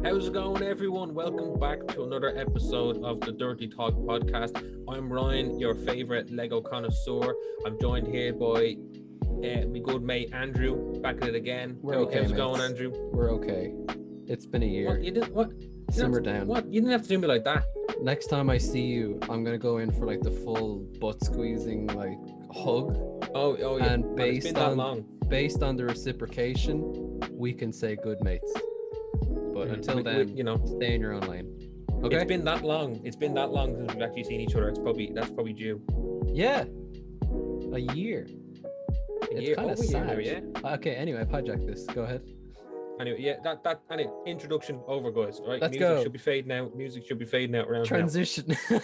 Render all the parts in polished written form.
How's it going, everyone? Welcome back to another episode of the Dirty Talk podcast. I'm Ryan, your favorite Lego connoisseur. I'm joined here by my good mate Andrew. Back at it again. We're okay, How's it mates. going, Andrew? We're okay. It's been a year. What you did? What? Simmer down. What? You didn't have to do me like that. Next time I see you, I'm gonna go in for like the full butt squeezing like hug. Oh yeah. And It's been that long. based on the reciprocation, we can say good mates. But until then, stay in your own lane. Okay. It's been that long. It's been that long since we've actually seen each other. That's probably due. Yeah. A year. A It's year. kind of Over a year sad. now, yeah. Okay. Anyway, I've hijacked this. Go ahead. Anyway, yeah. Anyway, introduction over, guys. All right. Let's Music go. should be fading out. Music should be fading out around Transition. now.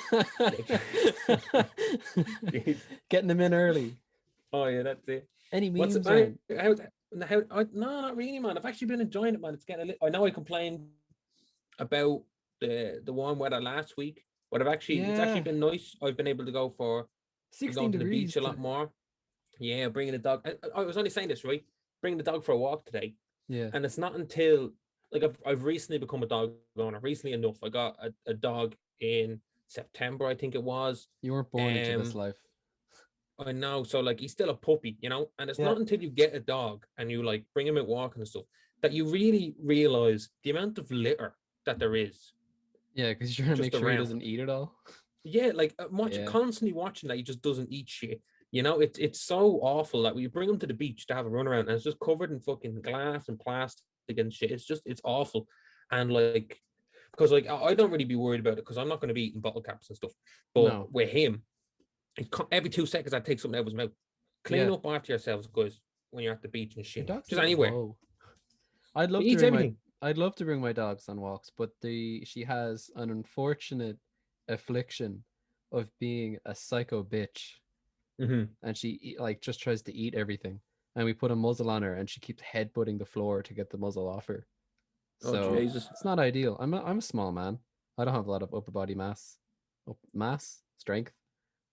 Getting them in early. Oh yeah, that's it. Any What's memes? it? No, not really, man. I've actually been enjoying it, man. It's getting a little. I know I complained about the warm weather last week, but it's actually been nice. I've been able to go for 16 going to the degrees beach a lot more. Yeah, bringing the dog. I was only saying this, right? Bringing the dog for a walk today. Yeah. And it's not until like I've recently become a dog owner. Recently enough, I got a dog in September, I think it was. You weren't born into this life. I know, so like he's still a puppy, and it's not until you get a dog and you like bring him out walking and stuff that you really realize the amount of litter that there is. Yeah, because you're trying to make sure he doesn't eat it all. Yeah, like constantly watching that he just doesn't eat shit. It's so awful that we bring him to the beach to have a run around and it's just covered in fucking glass and plastic and shit. It's awful. And like, because like I don't really be worried about it because I'm not going to be eating bottle caps and stuff. But with him, every 2 seconds I take something out of his mouth. Clean up after yourselves, guys, when you're at the beach and shit. Just anywhere. I'd love to bring my dogs on walks, but she has an unfortunate affliction of being a psycho bitch. Mm-hmm. And she like just tries to eat everything. And we put a muzzle on her and she keeps headbutting the floor to get the muzzle off her. So Jesus. It's not ideal. I'm a small man. I don't have a lot of upper body strength.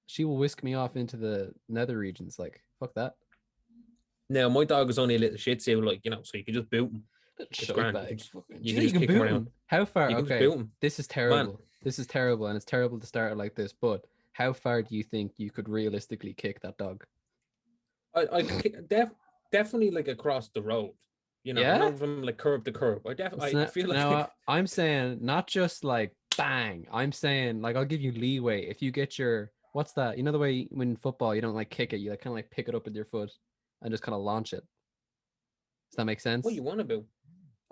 She will whisk me off into the nether regions. Like, fuck that. Now, my dog is only a little shih tzu, like, so you can just boot him. You can just kick him around. How far? Okay, this is terrible. Man. This is terrible, and it's terrible to start like this. But how far do you think you could realistically kick that dog? I definitely like across the road. Not from like curb to curb. I feel like now I'm saying not just like bang. I'm saying like I'll give you leeway if you get your. What's that? You know the way when football you don't like kick it, you like kind of like pick it up with your foot and just kind of launch it. Does that make sense? What you want to do?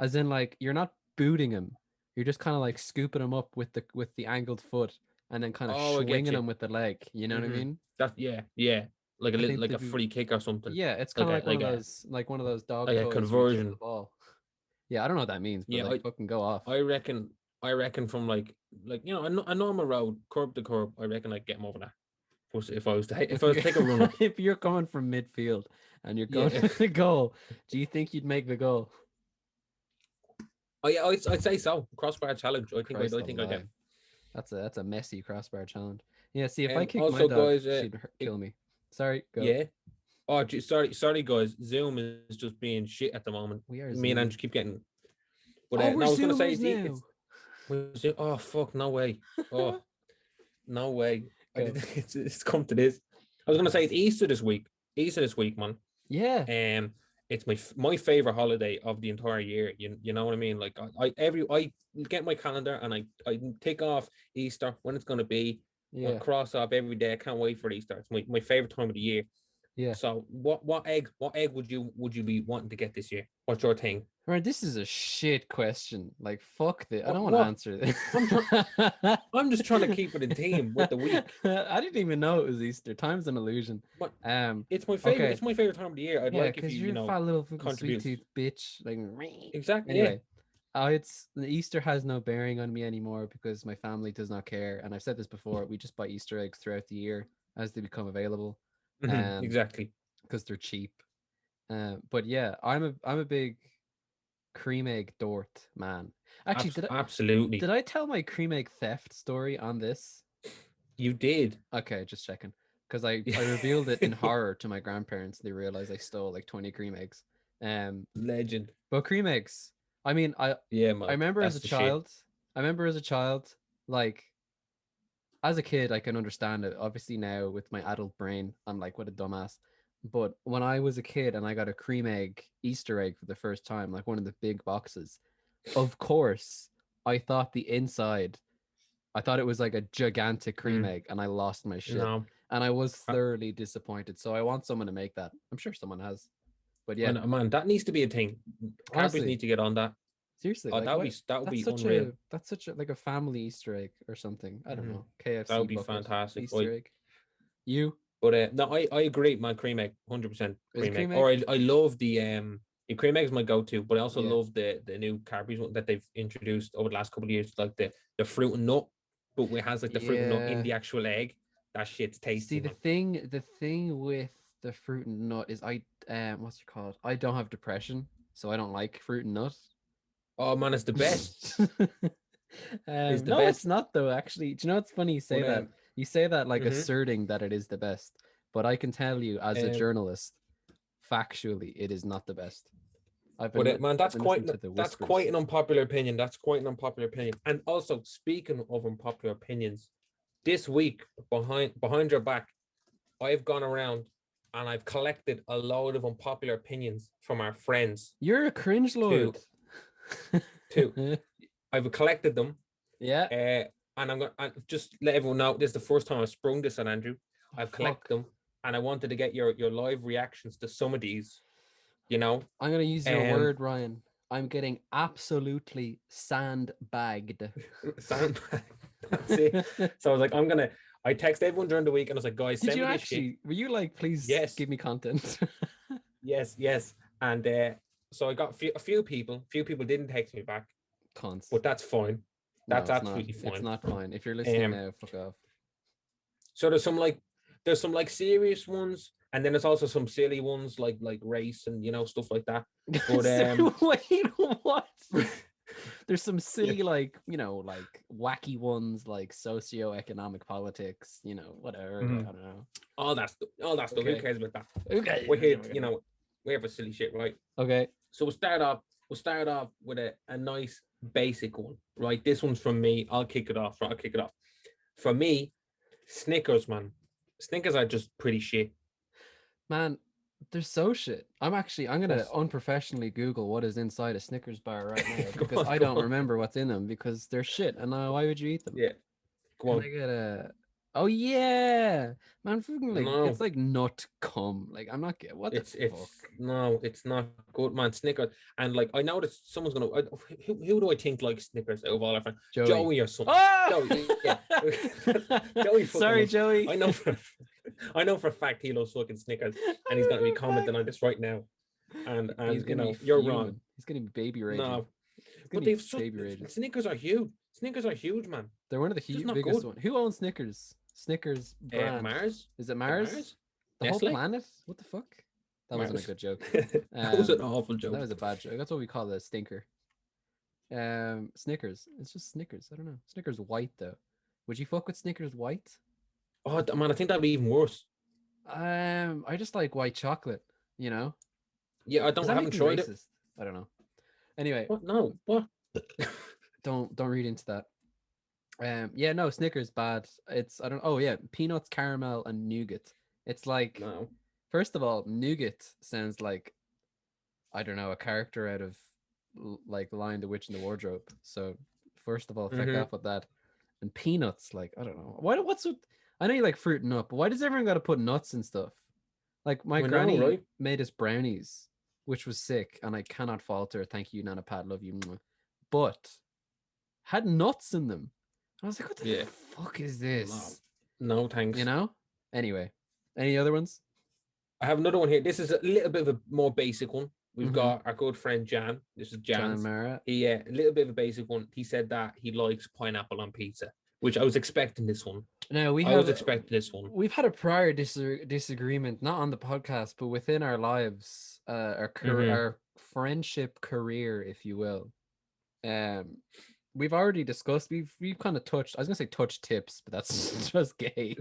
As in like you're not booting him, you're just kind of like scooping him up with the angled foot and then kind of swinging him with the leg. You know what I mean? Yeah. Like a little like a free kick or something. Yeah, it's kind of like one of those dog like a conversion the ball. Yeah, I don't know what that means, but like fucking go off. I reckon from like a normal road, curb to curb, I reckon I'd get him over that. If I was to take a run up. If you're coming from midfield and you're going to the goal, do you think you'd make the goal? Oh yeah, I'd say so. Crossbar challenge. I think I can. That's a messy crossbar challenge. Yeah, see if I kick also, my dog, guys, she'd kill me. Sorry, go. Yeah. Oh, sorry, guys. Zoom is just being shit at the moment. We are. Me and Andrew keep getting. But I was gonna say oh fuck! No way! Oh, no way! It's come to this. I was gonna say it's Easter this week. Man. Yeah. It's my favorite holiday of the entire year. You know what I mean? Like I get my calendar and I take off Easter when it's gonna be. Yeah. I cross off every day. I can't wait for Easter. It's my favorite time of the year. Yeah. So what egg would you be wanting to get this year? What's your thing? All right, this is a shit question. Like fuck this. I don't want to answer this. I'm just trying to keep it in theme with the week. I didn't even know it was Easter. Time's an illusion. But, it's my favorite. Okay. It's my favorite time of the year. I'd like if you're a fat little sweet tooth bitch. Like exactly. Anyway. It's Easter has no bearing on me anymore because my family does not care, and I've said this before. We just buy Easter eggs throughout the year as they become available. Exactly, because they're cheap. But yeah, I'm a big cream egg Dort man. Actually, absolutely. Did I tell my cream egg theft story on this? You did. Okay, just checking because I revealed it in horror to my grandparents. They realized I stole like 20 cream eggs. Legend. But cream eggs. I mean, I man. remember as That's a the shit. child. I remember as a child, like as a kid, I can understand it. Obviously, now with my adult brain, I'm like, what a dumbass. But when I was a kid and I got a cream egg Easter egg for the first time, like one of the big boxes, of course, I thought the inside, I thought it was like a gigantic cream egg, and I lost my shit. No, And I was thoroughly disappointed. So I want someone to make that. I'm sure someone has. But yeah, man, that needs to be a thing. Cadbury's honestly, need to get on that. seriously, Oh, like what? that would That's be such unreal. a like a family Easter egg or something. I don't Hmm. know. That KFC would be bucket fantastic. Easter egg. You But no, I agree, man. Cream egg, 100% is it cream egg. cream Or egg? I love the cream egg is my go-to, but I also Yeah. love the new Cadbury's one that they've introduced over the last couple of years, like the fruit and nut, but it has like the fruit and nut in Yeah. the actual egg. That shit's See, tasty, man. the thing with the fruit and nut is what's it called? I don't have depression, so I don't like fruit and nut. Oh man, it's the best. It's the No, it's best. not though. Actually, do you know what's funny? You say But that. You say that like mhm. asserting that it is the best, but I can tell you as a um, journalist, factually, it is not the best. but man, I've been listening to the that's whispers. quite an unpopular opinion. That's quite an unpopular opinion. And also, speaking of unpopular opinions, this week behind your back, I've gone around and I've collected a load of unpopular opinions from our friends. You're a cringe To lord. to I've collected them, Yeah. and I'm gonna just let everyone know this is the first time I've sprung this on Andrew. Oh, I've fuck. collected them, and I wanted to get your live reactions to some of these. You know, I'm gonna use your um, word, Ryan. I'm getting absolutely sandbagged. sandbag. That's it. So I was like, I text everyone during the week, and I was like, guys, Did send you me this shit. actually? Were you like, please Yes, give me content? yes, and so I got a few people. Few people didn't text me back, Cons. but that's fine. No, That's it's not. absolutely It's fine. not fine. If you're listening Um, now, fuck off. so there's some like serious ones, and then there's also some silly ones like race and stuff like that. But Wait, what? There's some yeah, silly, like, like wacky ones, like socio-economic politics, whatever. mhm. I don't know. All that stuff. Who Okay. cares about that? Okay. We're here, we have a silly shit, right? Okay. So we'll start off with a nice basic one, right? This one's from me. I'll kick it off. Right, I'll kick it off. For me, Snickers, man. Snickers are just pretty shit. Man, they're so shit. I'm gonna That's unprofessionally Google what is inside a Snickers bar right now go because on, I go don't on. remember what's in them because they're shit. And why would you eat them? Yeah, go Can on. I get a? Oh yeah, man, freaking like it's No, like nut cum. Like I'm not getting what the fuck. it's not good, man. Snickers, and like I know that someone's gonna. Who do I think like Snickers out of all our friends? Joey. Joey or something. Oh! Joey, yeah. Joey fucking Sorry, loves. Joey. I know for a fact he loves fucking Snickers, and he's I gonna be know for a fact. commenting on this right now. And He's gonna be you're wrong. fuming. He's gonna be baby raging. No, He's gonna but be they've such baby raging. Snickers are huge. Snickers are huge, man. They're one of Just the not biggest good. one. Who owns Snickers? Snickers brand. Mars, Is it the Mars? Mars, The whole Nestle, planet? What the fuck? That wasn't a Mars. good joke. That was an Um, awful that joke. was a bad joke. That's what we call a stinker. Snickers. It's just Snickers. I don't know. Snickers white though. Would you fuck with Snickers white? Oh man, I think that'd be even worse. I just like white chocolate. You know? Yeah, Does that make haven't me tried it. racist? I don't know. Anyway, What? No, what? don't read into that. Yeah, no, Snickers bad. It's I don't. Oh yeah, peanuts, caramel, and nougat. It's like, No. first of all, nougat sounds like, I don't know, a character out of like Lion the Witch in the Wardrobe. So first of all, feck Mhm. off with that. And peanuts, like I don't know. What's with? I know you like fruit and nut, but why does everyone got to put nuts and stuff? Like my I know, granny right? made us brownies, which was sick, and I cannot fault her. Thank you, Nana Pat, love you. Mwah. But had nuts in them. I was like, what the Yeah. fuck is this? No, thanks. You know? Anyway, any other ones? I have another one here. This is a little bit of a more basic one. We've Mhm. got our good friend Jan. This is John Jan's. Mara. He a little bit of a basic one. He said that he likes pineapple on pizza, which I was expecting this one. Now I was expecting this one. we've had a prior disagreement, not on the podcast, but within our lives, our Mhm. our friendship career, if you will. we've already discussed. We've kind of touched. I was gonna say touch tips, but that's just gay.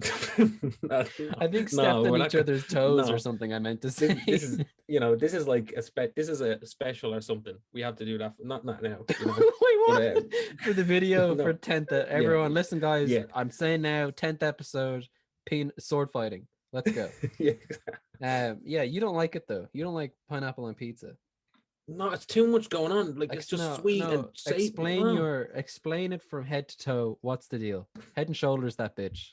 No, I think no, stepped on we're each not. other's toes or No, something. I meant to say. this is this is like this is a special or something. We have to do that. Not now. Wait, what? But For the video for no, 10th. yeah, Everyone, listen, guys. yeah, I'm saying now, 10th episode, sword fighting. Let's go. yeah. Yeah, you don't like it though. You don't like pineapple on pizza. No, it's too much going on. Like it's just No, sweet and no. safe. No, Explain it from head to toe. What's the deal? Head and shoulders that bitch.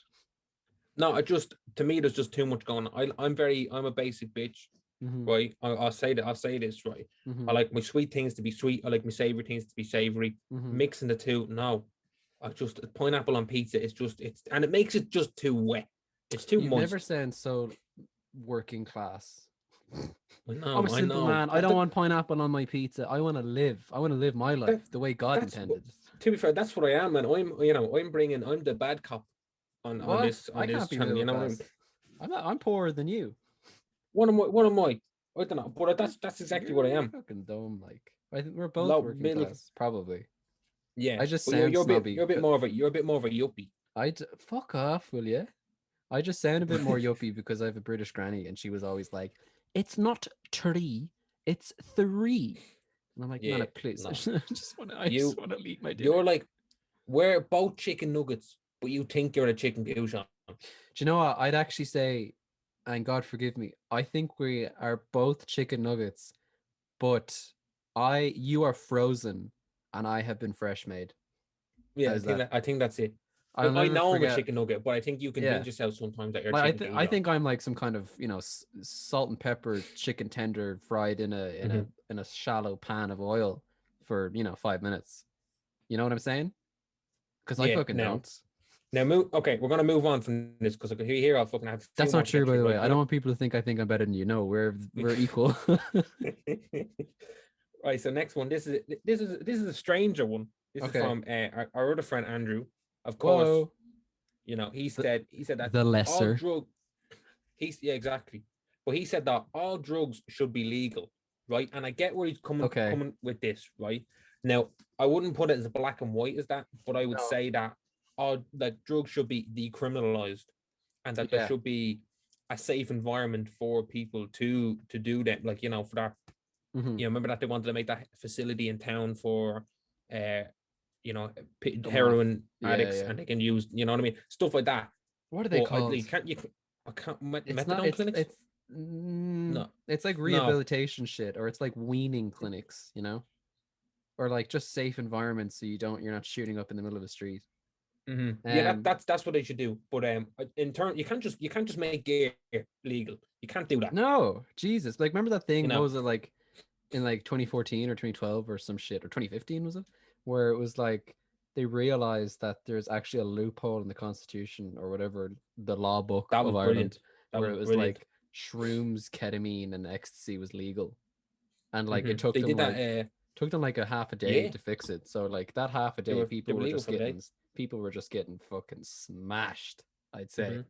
no. It just to me, there's just too much going on. I'm a basic bitch, Mm-hmm. right? I'll say that. I'll say this, right? Mm-hmm. I like my sweet things to be sweet. I like my savory things to be savory. Mm-hmm. Mixing the two, no. I just pineapple on pizza is just and it makes it just too wet. It's too You've moist. never sound so working class. I know, I'm a I simple know. man. I don't want pineapple on my pizza. I want to live. I want to live my life the way God that's intended. to be fair, that's what I am, and I'm the bad cop on What? this I can't be channel. middle You know what I class. mean? I'm poorer than you. What am I? I don't know, but that's exactly what I You're am. fucking dumb. Like I think we're both Low working middle, class, probably. yeah. I just But sound you're a bit snobby. you're a bit more of a yuppie. Fuck off, will you? I just sound a bit more yuppie because I have a British granny, and she was always like, "It's not 3, it's 3." And I'm like, Yeah, "Nana, please, no. I just want to eat my dinner." You're like we're both chicken nuggets, but you think you're a chicken goose. Do you know what? I'd actually say, and God forgive me, I think we are both chicken nuggets, but you are frozen, and I have been fresh made. Yeah, How's that? I think that's it. I'll I never know I'm a forget. chicken nugget, but I think you Yeah. convince yourself sometimes that you're a Like chicken I goose. think I'm like some kind of salt and pepper chicken tender fried in a shallow pan of oil for 5 minutes. You know what I'm saying? Because I Yeah. fucking don't. Now move. Okay, we're gonna move on from this because here I'll fucking have a few That's more not to true, get by through. the way. Right? I don't want people to think I think I'm better than you. No, we're equal. Right. So next one. This is a stranger one. This is Okay. from our other friend Andrew. Of course, Whoa. he said that The all lesser. drug. Exactly. But he said that all drugs should be legal, right? And I get where he's coming with this, right? Now, I wouldn't put it as black and white as that, but I would say that all like drugs should be decriminalized, and that there should be a safe environment for people to do that. Like for that, remember that they wanted to make that facility in town for, heroin addicts, and they can use, you know what I mean, stuff like that. What are they called? I can't It's methadone not. clinics. No. It's like No. rehabilitation shit, or it's like weaning clinics, or like just safe environments so you're not shooting up in the middle of the street. Yeah, that's what they should do. But in turn, you can't just make gear legal. You can't do that. No, Jesus! Like, remember that thing? You know. What was it like in like 2014 or 2012 or some shit, or 2015 was it? Where it was like they realized that there's actually a loophole in the Constitution or whatever, the law book of Ireland, where it was like shrooms, ketamine, and ecstasy was legal, and like it took them like a half a day to fix it. So like that half a day, people were just getting fucking smashed, I'd say.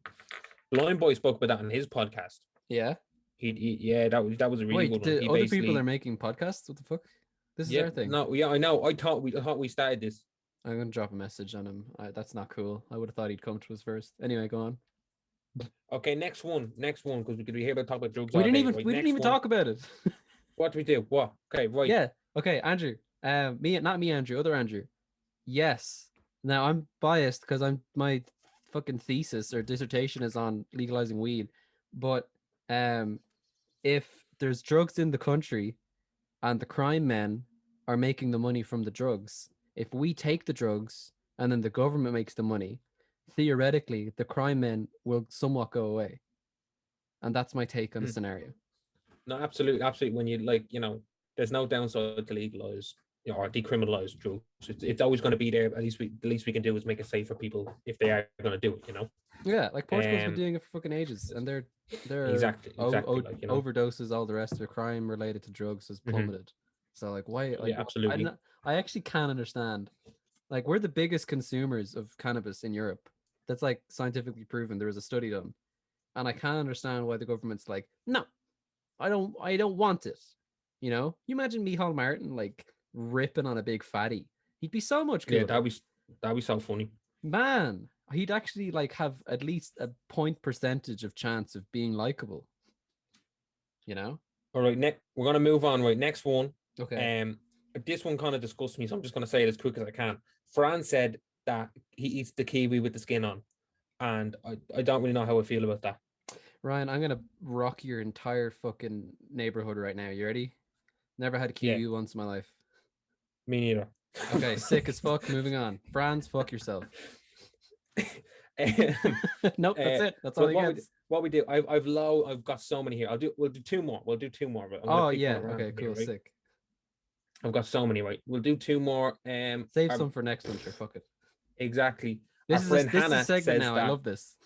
Blind Boy spoke about that on his podcast. Yeah. That was a really good one. Other people are making podcasts? What the fuck? This is our thing. No, yeah, I know. I thought we started this. I'm gonna drop a message on him. That's not cool. I would have thought he'd come to us first. Anyway, go on. Okay, next one, because we could be here to talk about drugs. We didn't even talk about it. What do we do? What? Okay, right. Yeah. Okay, Andrew. Not me, Andrew. Other Andrew. Yes. Now I'm biased because my fucking thesis or dissertation is on legalizing weed, but if there's drugs in the country and the crime men are making the money from the drugs, if we take the drugs and then the government makes the money, theoretically the crime men will somewhat go away. And that's my take on the scenario. No, absolutely. When you there's no downside to legalize or decriminalize drugs. It's always going to be there. At least the least we can do is make it safe for people if they are going to do it. Yeah, like Portugal's been doing it for fucking ages, and they're exactly overdoses, all the rest of their crime related to drugs has plummeted. So like, why? Like, yeah, absolutely. I actually can't understand. Like, we're the biggest consumers of cannabis in Europe. That's like scientifically proven. There was a study done, and I can't understand why the government's like, no, I don't want it. You imagine Micheál Martin like ripping on a big fatty He'd be so much Yeah, cooler. that'd be so funny. Man, he'd actually like have at least a point percentage of chance of being likable. You know? All right, next we're gonna move on. Right, next one. Okay. Um, this one kind of disgusts me, so I'm just gonna say it as quick as I can. Fran said that he eats the kiwi with the skin on, and I don't really know how I feel about that. Ryan, I'm gonna rock your entire fucking neighborhood right now. You ready? Never had a Yeah, kiwi once in my life. me neither. Okay, sick as fuck. Moving on. Franz, fuck yourself. um, Nope, that's uh, it. That's all he gets. what we do, I've got so many here. We'll do two more. We'll do two more, but I'm gonna Oh pick one yeah. at Okay, random here, cool. right? Sick. I've got so many, right? We'll do two more. Save some for next one, sure. Fuck it. Exactly. Our This is friend this is a Hannah segment says now. I that. love this.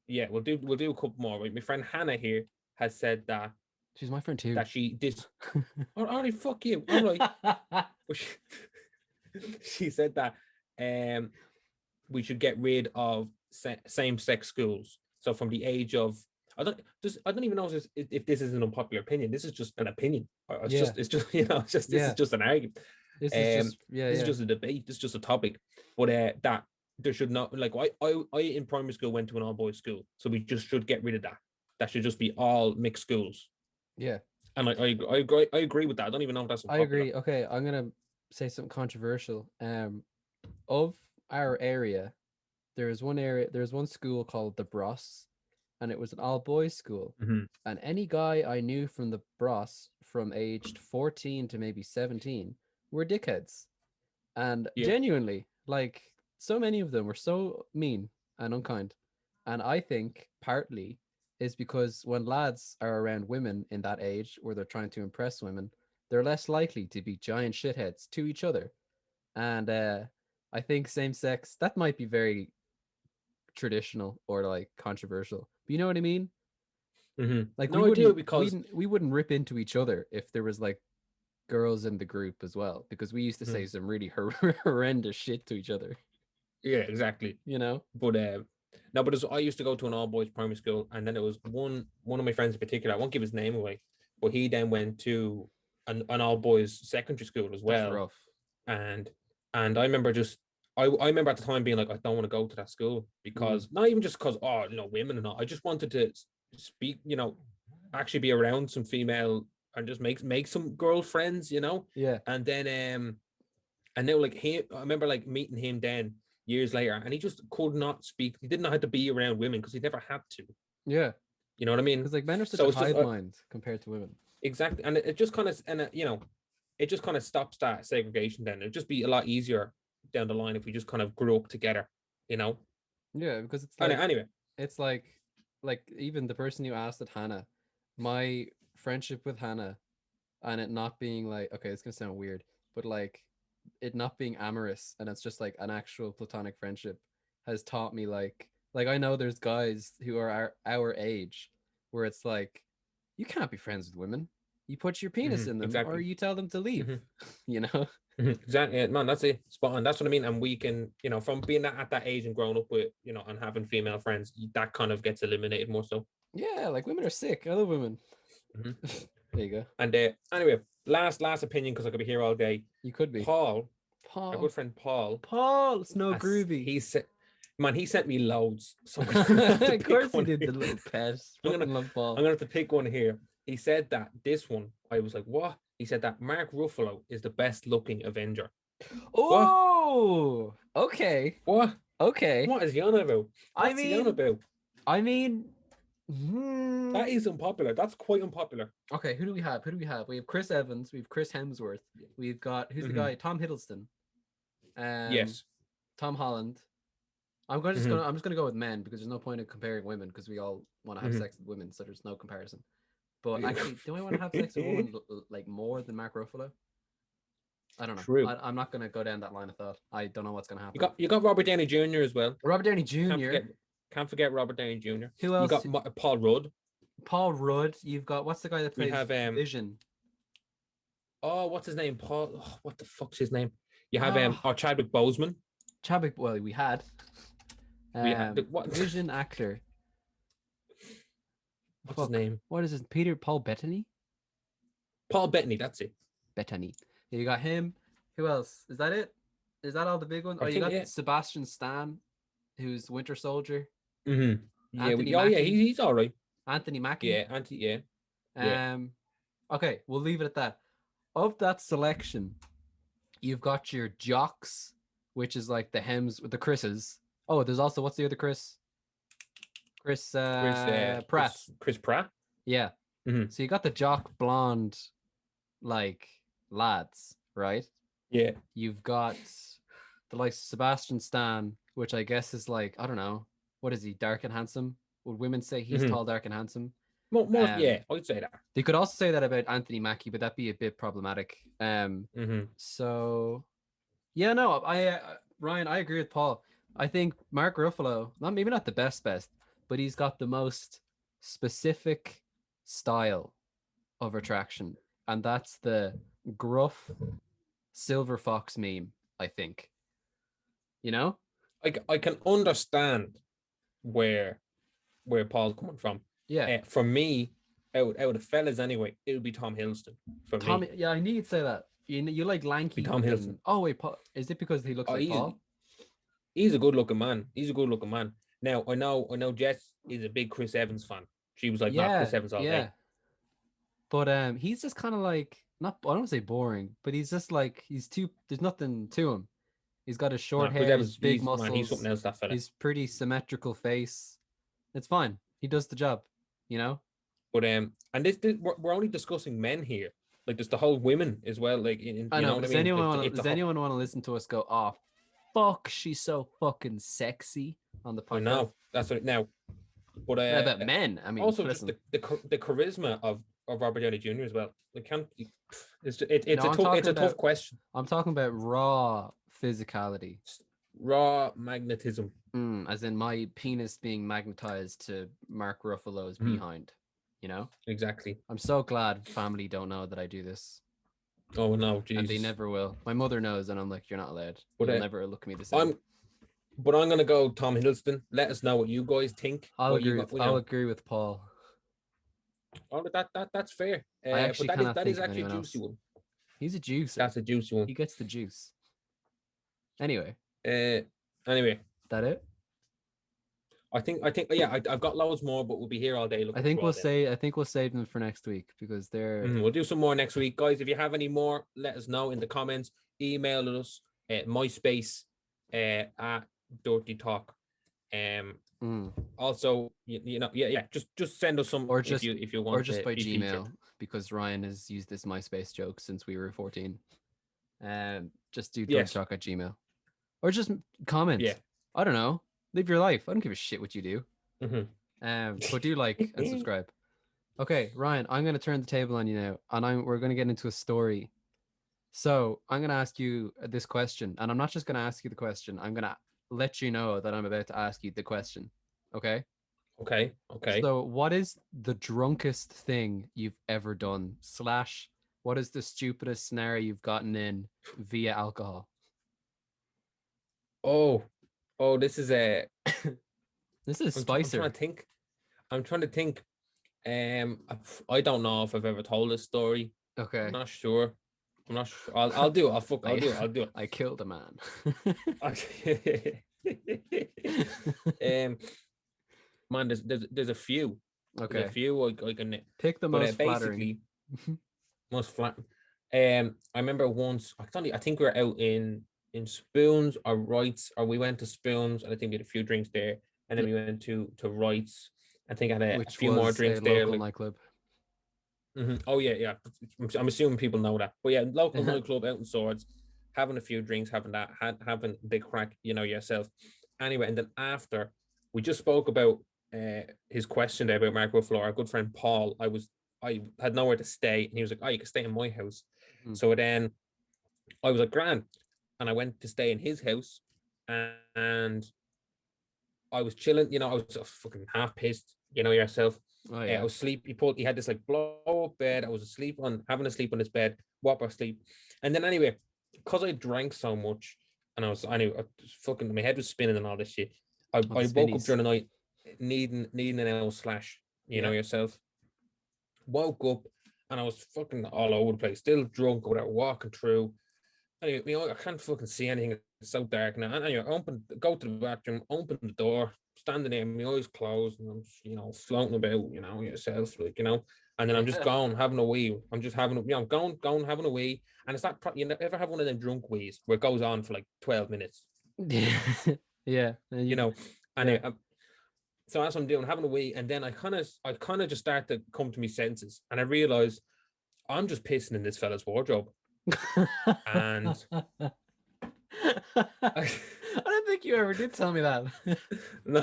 Yeah, we'll do a couple more. Right? My friend Hannah here has said that She's my friend too. that she this. All right, fuck you. All right. She said that we should get rid of same-sex schools. So from the age of I don't even know if this is an unpopular opinion. This is just an opinion. Yeah. It's just this is Yeah. just an argument. This is Um, just yeah, this yeah. is just a debate. This is just a topic. But that there should not like I in primary school went to an all boys school, so we just should get rid of that. That should just be all mixed schools. Yeah. And I agree with that. I don't even know if that's I unpopular. agree. Okay, I'm gonna say something controversial. Of our area, there's one school called the Bros, and it was an all boys school. Mhm. And any guy I knew from the Bros from aged 14 to maybe 17 were dickheads. And Yeah. genuinely, like so many of them were so mean and unkind. And I think partly is because when lads are around women in that age where they're trying to impress women, they're less likely to be giant shitheads to each other. And I think same sex, that might be very traditional or like controversial. But you know what I mean? Like No, I do because we wouldn't rip into each other if there was like girls in the group as well, because we used to say some really horrendous shit to each other. yeah, exactly. You know? But no, but I used to go to an all boys primary school, and then it was one of my friends in particular. I won't give his name away, but he then went to an all boys secondary school as That's well. rough. And I remember I remember at the time being like, I don't want to go to that school because not even just because women and all. I just wanted to speak, actually be around some female and just make some girlfriends, Yeah. And then and now like I remember like meeting him then years later, and he just could not speak. He didn't know how to be around women because he never had to. Yeah. You know what I mean? Because like men are such So a it's just hive mind compared to women. exactly, and it just kind of it just kind of stops that segregation. Then it'd just be a lot easier down the line if we just kind of grew up together. Yeah, because it's And like anyway, it's like even the person you asked at Hannah, my friendship with Hannah, and it not being like, okay, it's gonna sound weird, but like it not being amorous and it's just like an actual platonic friendship has taught me like I know there's guys who are our age where it's like you can't be friends with women. You put your penis in them or exactly. you tell them to leave. Mhm. You know? Exactly, man. That's it. Spot on. That's what I mean. And we can, from being at that age and growing up with, and having female friends, that kind of gets eliminated more so. Yeah, like women are sick. I love women. Mhm. There you go. And anyway, last opinion because I could be here all day. You could be. Paul, our Paul. good friend Paul, SnowGroovy. he said, man, he sent me loads. So I'm gonna have to Of course pick he one did, here. the little pet. I'm Fucking love Paul. gonna have to pick one here. He said that this one, I was like, what? He said that Mark Ruffalo is the best looking Avenger. Oh, okay. What? Okay. What is he on about? What's he on about? I mean, That is unpopular. That's quite unpopular. okay, who do we have? We have Chris Evans, we have Chris Hemsworth, we've got who's the guy? Tom Hiddleston. Yes. Tom Holland. I'm just gonna go with men because there's no point in comparing women because we all want to have sex with women, so there's no comparison. But actually, do I want to have sex with a woman like more than Mark Ruffalo? I don't know. True. I'm not gonna go down that line of thought. I don't know what's gonna happen. You got Robert Downey Jr. as well. Robert Downey Jr. Can't forget Robert Downey Jr. Who else? You got Paul Rudd. Paul Rudd. You've got what's the guy that plays Vision? Oh, what's his name? Paul. Oh, what the fuck's his name? You have Chadwick Boseman. Chadwick. Well, we had. What Vision actor? What's his name? What is his Paul Bettany? Paul Bettany. That's it. Bettany. You got him. Who else? Is that it? Is that all the big ones? I Oh, you think got Sebastian Stan, who's Winter Soldier. Yeah, Anthony oh yeah, Mackie. he's all right. Anthony Mackie. Yeah, yeah. Okay, we'll leave it at that. Of that selection, you've got your jocks, which is like the Hems with the Chris's. Oh, there's also what's the other Chris? Chris Pratt. Chris Pratt. Yeah. So you got the jock blonde, like lads, right? Yeah. You've got the like Sebastian Stan, which I guess is like, I don't know, what is he? Dark and handsome? Would women say he's tall, dark, and handsome? Most, yeah, I'd say that. They could also say that about Anthony Mackie, but that'd be a bit problematic. So yeah, no, Ryan, I agree with Paul. I think Mark Ruffalo, maybe not the best, but he's got the most specific style of attraction, and that's the gruff silver fox meme. I think, you know, I can understand where Paul's coming from. Yeah. For me, out of fellas anyway, it would be Tom Hiddleston. For me. Yeah, I knew you'd say that. You like lanky. Tom Hiddleston. Oh wait, Paul. Is it because he looks like Paul? He's a good looking man. Now I know Jess is a big Chris Evans fan. She was like, not Chris Evans all day. But he's just kind of like I don't want to say boring, but he's just like there's nothing to him. He's got his short hair, his big muscles. Man, he's something else, that fella. He's pretty symmetrical face. It's fine. He does the job, you know. But and this we're only discussing men here. Like there's the whole women as well. Like I know. Does anyone want to listen to us go, oh, fuck, she's so fucking sexy on the podcast? I know. That's what now. But about men, I mean, also just the charisma of Robert Downey Jr. as well. It's a tough question. I'm talking about raw physicality, raw magnetism, as in my penis being magnetized to Mark Ruffalo's behind. You know, exactly. I'm so glad family don't know that I do this. Oh no, Jesus. And they never will. My mother knows, and I'm like, you're not allowed. You'll never look at me the same. I'm gonna go Tom Hiddleston. Let us know what you guys think. I'll agree with Paul. Oh, that's fair. I actually that is actually a juicy one. He's a juicer. That's a juicy one. He gets the juice. Anyway. That it? I think yeah, I've got loads more, but we'll be here all day. I think we'll save them for next week because they're. We'll do some more next week, guys. If you have any more, let us know in the comments. Email us at MySpace at Dorty Talk. Also, just send us some, or just if you want, or just by Gmail, because Ryan has used this MySpace joke since we were 14. Just do Dorty Talk at Gmail, or just comment. Yeah, I don't know. Live your life. I don't give a shit what you do. But do like and subscribe. Okay, Ryan, I'm going to turn the table on you now, and we're going to get into a story. So I'm going to ask you this question, and I'm not just going to ask you the question. I'm going to let you know that I'm about to ask you the question. Okay? Okay. So what is the drunkest thing you've ever done? / what is the stupidest scenario you've gotten in via alcohol? Oh, this is spicer. I'm trying to think. I don't know if I've ever told this story. Okay. I'm not sure. I'll do it. I'll do it. I killed a man. Man, there's a few. Okay. There's a few I can pick the most flattering. Most flat. I remember once. I think we were out in Spoons or Wrights, or we went to Spoons, and I think we had a few drinks there, and then we went to Wrights. I think I had a few more drinks there. Local nightclub. Oh yeah. I'm assuming people know that, but yeah, local nightclub out in Swords, having a few drinks, having the big crack, yourself. Anyway, and then after we just spoke about his question there about Mark Ruffalo, our good friend Paul. I had nowhere to stay, and he was like, "Oh, you can stay in my house." So then I was like, "Grand." And I went to stay in his house, and I was chilling. I was fucking half pissed. Yourself. Oh, yeah. I was asleep. He had this like blow up bed. I was having to sleep on his bed, whopper sleep. And then anyway, because I drank so much, and my head was spinning and all this shit. I woke up during the night needing an L slash. You know yourself. Woke up and I was fucking all over the place, still drunk or whatever, walking through. Anyway, I can't fucking see anything. It's so dark now. And anyway, go to the bathroom, open the door, standing there, my eyes closed, and I'm just, floating about, yourself, like, and then I'm just Yeah. going, having a wee. I'm just having, going, having a wee. And it's that, ever have one of them drunk wees where it goes on for like 12 minutes, Yeah. Yeah. And you you, know? yeah. Anyway, so as I'm doing, having a wee, and then I kind of just start to come to my senses, and I realize I'm just pissing in this fella's wardrobe. And I, I don't think you ever did tell me that. no,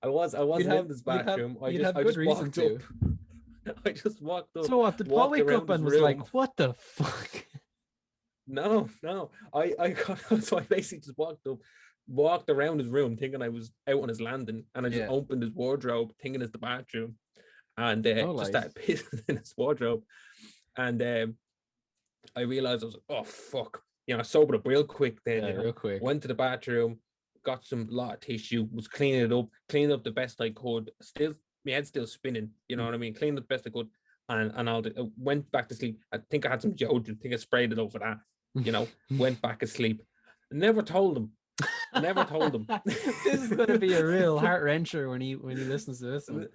I wasn't in this bathroom. I You'd just have I good just reason walked up. to. I just walked up, So what? Did Paul walked wake up around his and was like, room. "What the fuck?" No, no. I got so I basically just walked around his room thinking I was out on his landing, and I just Yeah. opened his wardrobe thinking it's the bathroom, and No just lies. started pissing in his wardrobe. And I realized I was like, oh fuck. I sobered up real quick then, Yeah, real quick. went to the bathroom, got some lot of tissue, was cleaning up the best I could. Still, my head's still spinning, you know what I mean? Cleaned up the best I could. And I went back to sleep. I think I had some Jojo. I think I sprayed it over that, went back asleep. Never told him. Never told him. This is gonna be a real heart wrencher when he listens to this one.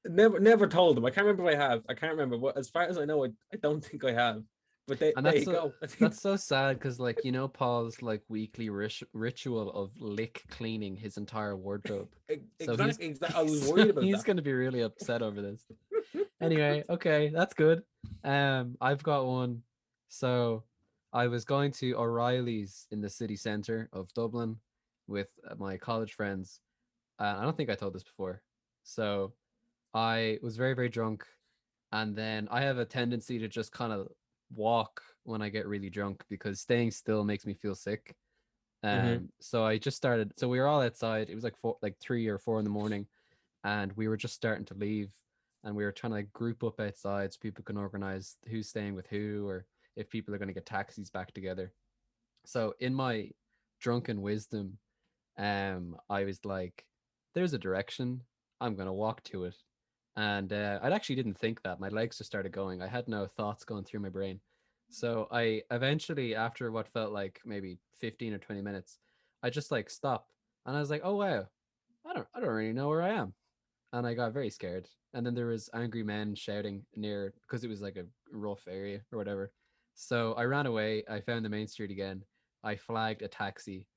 Never told him. I can't remember if I have. I can't remember. What, as far as I know, I don't think I have. But And there you go. I think that's so sad because like Paul's like weekly ritual of lick cleaning his entire wardrobe. So exactly. I was worried about he's that. gonna be really upset over this. Anyway, okay, that's good. I've got one. So I was going to O'Reilly's in the city center of Dublin with my college friends. I don't think I told this before. So I was very, very drunk. And then I have a tendency to just kind of walk when I get really drunk because staying still makes me feel sick. Mm-hmm. So I just started. So we were all outside. It was like 3 or 4 in the morning, and we were just starting to leave, and we were trying to like group up outside so people can organize who's staying with who, or if people are going to get taxis back together. So in my drunken wisdom, I was like, "There's a direction. I'm gonna walk to it." And I actually didn't think that. My legs just started going. I had no thoughts going through my brain. So I eventually, after what felt like maybe 15 or 20 minutes, I just like stopped, and I was like, "Oh wow, I don't really know where I am." And I got very scared. And then there was angry men shouting near because it was like a rough area or whatever. So I ran away. I found the main street again. I flagged a taxi.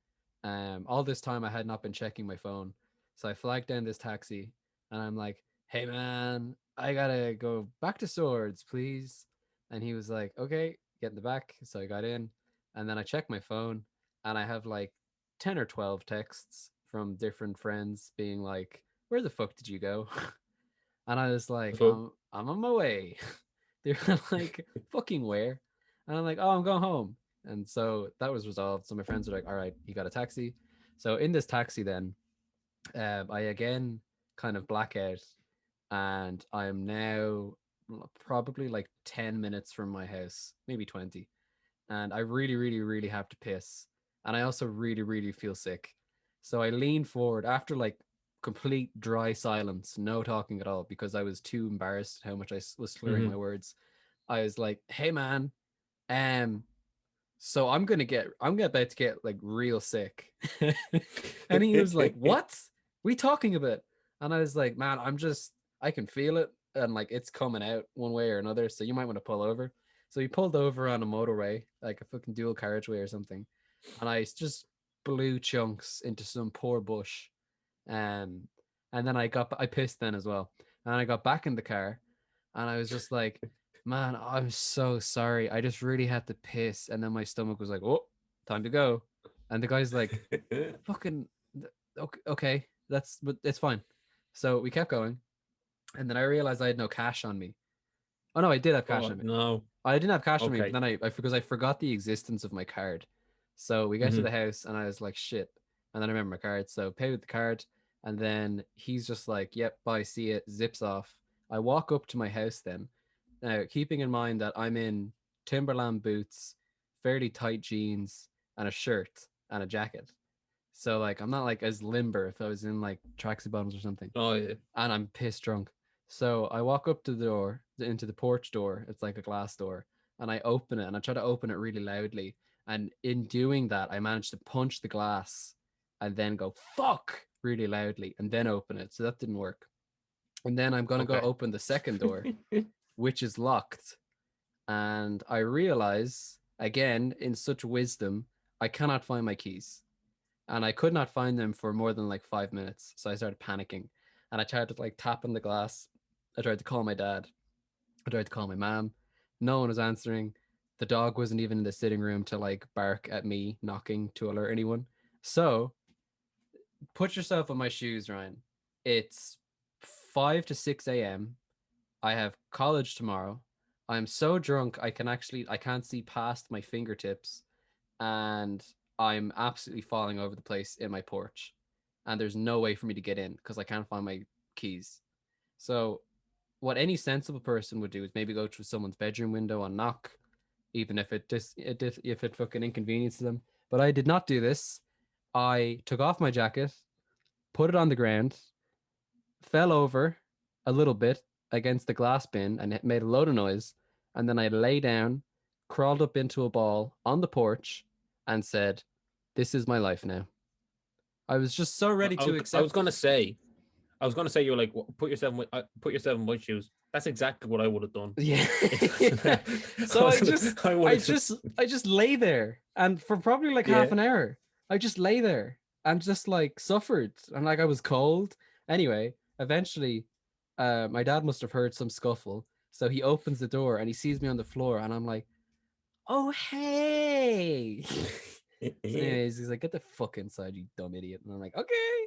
All this time I had not been checking my phone. So I flagged down this taxi and I'm like, "Hey man, I gotta go back to Swords, please." And he was like, "Okay, get in the back." So I got in and then I checked my phone and I have like 10 or 12 texts from different friends being like, "Where the fuck did you go?" And I was like, So, I'm on my way." They were like, "Fucking where?" And I'm like, "Oh, I'm going home." And so that was resolved. So my friends were like, "All right, you got a taxi." So in this taxi, then I again kind of black out, and I am now probably like 10 minutes from my house, maybe 20. And I really, really, really have to piss. And I also really, really feel sick. So I lean forward after like complete dry silence, no talking at all, because I was too embarrassed how much I was slurring my mm-hmm. words. I was like, "Hey man, um, so I'm about to get like real sick." And he was like, "What? We talking about?" And I was like, "Man, I can feel it and like it's coming out one way or another. So you might want to pull over." So he pulled over on a motorway, like a fucking dual carriageway or something. And I just blew chunks into some poor bush. Um, and then I pissed then as well. And I got back in the car and I was just like, "Man, I'm so sorry. I just really had to piss." And then my stomach was like, "Oh, time to go." And the guy's like, "Fucking okay, but it's fine." So we kept going. And then I realized I had no cash on me. Oh no, I did have cash Oh on me. no. I didn't have cash on me, but Okay. then because I forgot the existence of my card. So we get to Mm-hmm. the house and I was like, "Shit." And then I remember my card. So pay with the card. And then he's just like, "Yep, bye, see it," zips off. I walk up to my house then. Now, keeping in mind that I'm in Timberland boots, fairly tight jeans, and a shirt and a jacket. So like I'm not like as limber if I was in like tracksuit bottoms or something. Oh yeah. And I'm pissed drunk. So I walk up to the door, into the porch door. It's like a glass door. and I open it, and I try to open it really loudly. And in doing that, I managed to punch the glass and then go fuck really loudly and then open it. So that didn't work. And then I'm gonna go Okay. open the second door, which is locked. And I realize again, in such wisdom, I cannot find my keys. And I could not find them for more than like 5 minutes. So I started panicking. And I tried to like tap on the glass. I tried to call my dad. I tried to call my mom. No one was answering. The dog wasn't even in the sitting room to like bark at me knocking to alert anyone. So put yourself in my shoes, Ryan. It's 5 to 6 a.m. I have college tomorrow. I'm so drunk I can't see past my fingertips, and I'm absolutely falling over the place in my porch. And there's no way for me to get in because I can't find my keys. So what any sensible person would do is maybe go to someone's bedroom window and knock, even if if it fucking inconveniences them. But I did not do this. I took off my jacket, put it on the ground, fell over a little bit against the glass bin, and it made a load of noise. And then I lay down, crawled up into a ball on the porch, and said, "This is my life now." I was just so ready to I accept. was gonna say, you're like, put yourself in my shoes. That's exactly what I would have done. Yeah. So I just lay there, and for probably like half an hour, I just lay there and just like suffered, and like I was cold. Anyway, eventually, my dad must have heard some scuffle, so he opens the door and he sees me on the floor, and I'm like, "Oh hey." So anyways, he's like, "Get the fuck inside, you dumb idiot," and I'm like, "Okay."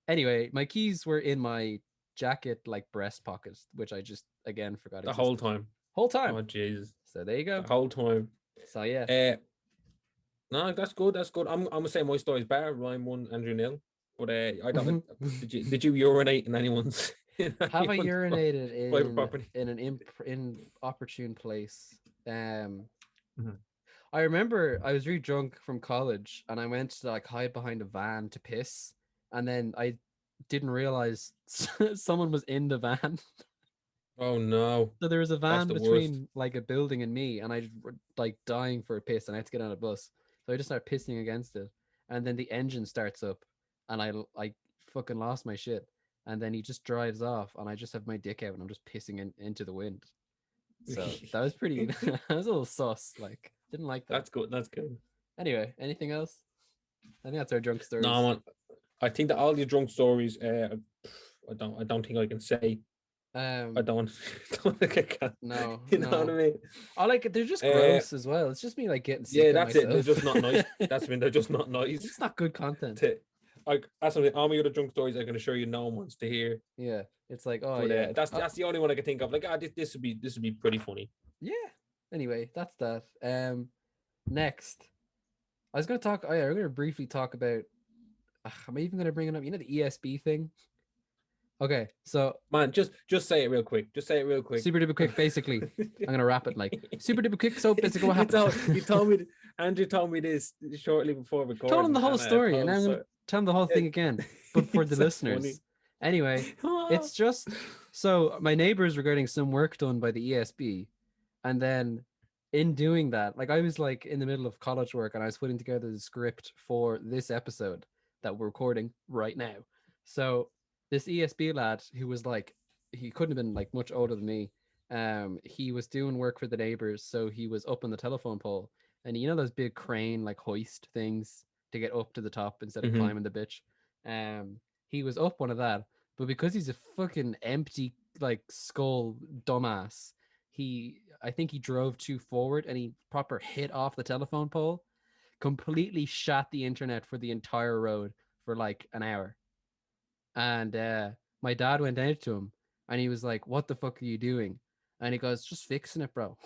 Anyway, my keys were in my jacket like breast pocket, which I just again forgot The existed. whole time. Whole time. Oh Jesus. So there you go. The whole time. So yeah. No, that's good. That's good. I'm gonna say my story's better. Ryan 1, Andrew 0. But I don't. Did you urinate in anyone's? Have I urinated private property? in an inopportune place? Mhm. I remember I was really drunk from college, and I went to like hide behind a van to piss, and then I didn't realize someone was in the van. Oh no, So there was a that's van the worst. between like a building and me, and I were like dying for a piss, and I had to get on a bus. So I just started pissing against it, and then the engine starts up, and I fucking lost my shit. And then he just drives off, and I just have my dick out, and I'm just pissing into the wind. So that was pretty. That was a little sus. Like, didn't like that. That's good. That's good. Anyway, anything else? I think that's our drunk stories. No, man. I think that all your drunk stories. I don't think I can say. I don't think I can. No, you know what I mean. I like it. They're just gross as well. It's just me like getting sick. Yeah, that's myself. it. They're just not nice. That's when they're just not nice. It's not good content. Like that's something. All my other drunk stories, I can assure you, no one wants to hear. Yeah, it's like, oh but, yeah, that's the only one I can think of. Like, this would be pretty funny. Yeah. Anyway, that's that. Next, I was gonna talk. Oh yeah, we're gonna briefly talk about. Am I even gonna bring it up? You know the ESB thing. Okay, so man, just say it real quick. Just say it real quick. Super duper quick. Basically, I'm gonna wrap it like super duper quick. So basically, what happened? You told me. Andrew told me this shortly before recording. Told him the whole story, and I'm gonna tell him the whole thing again, but for the listeners. Funny. Anyway, it's just so my neighbors were getting some work done by the ESB, and then in doing that, like I was like in the middle of college work, and I was putting together the script for this episode that we're recording right now. So this ESB lad, who was like, he couldn't have been like much older than me. He was doing work for the neighbors, so he was up on the telephone pole, and you know those big crane like hoist things to get up to the top instead of climbing the bitch. He was up one of that, but because he's a fucking empty like skull dumbass, I think he drove too forward, and he proper hit off the telephone pole, completely shot the internet for the entire road for like an hour. And my dad went out to him, and he was like, "What the fuck are you doing?" And he goes, "Just fixing it, bro."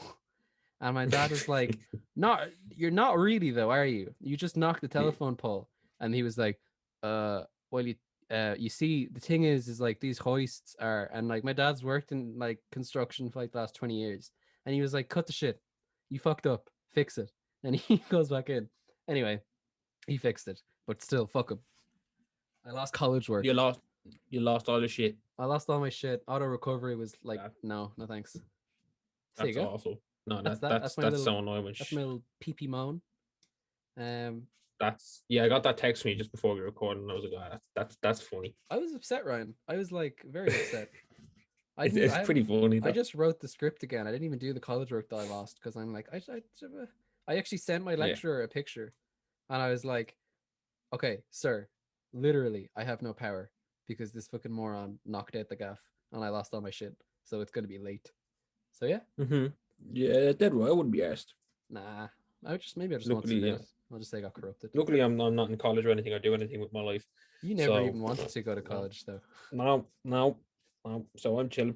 And my dad was like, "Not, you're not really though, are you? You just knocked the telephone pole." And he was like, well, you see, the thing is like these hoists are," and like my dad's worked in like construction for like the last 20 years. And he was like, "Cut the shit. You fucked up. Fix it." And he goes back in. Anyway, he fixed it, but still, fuck him. I lost college work. You lost all your shit. I lost all my shit. Auto recovery was like, no thanks. That's awful. No, That's my that's little so annoying. that's my little pee moan. That's I got that text from you just before we recorded, and I was like, oh, that's funny. I was upset, Ryan. I was like very upset. I didn't. It's pretty funny I though. just wrote the script again. I didn't even do the college work that I lost because I'm like I actually sent my Yeah. lecturer a picture, and I was like, okay, sir, literally, I have no power because this fucking moron knocked out the gaff, and I lost all my shit, so it's gonna be late. So yeah. Yeah, that right. I wouldn't be asked. Nah, I just want Luckily, to yeah. I'll just say I got corrupted. Luckily, I'm not in college or anything or do anything with my life. You never even wanted to go to college, though. No. So I'm chilling.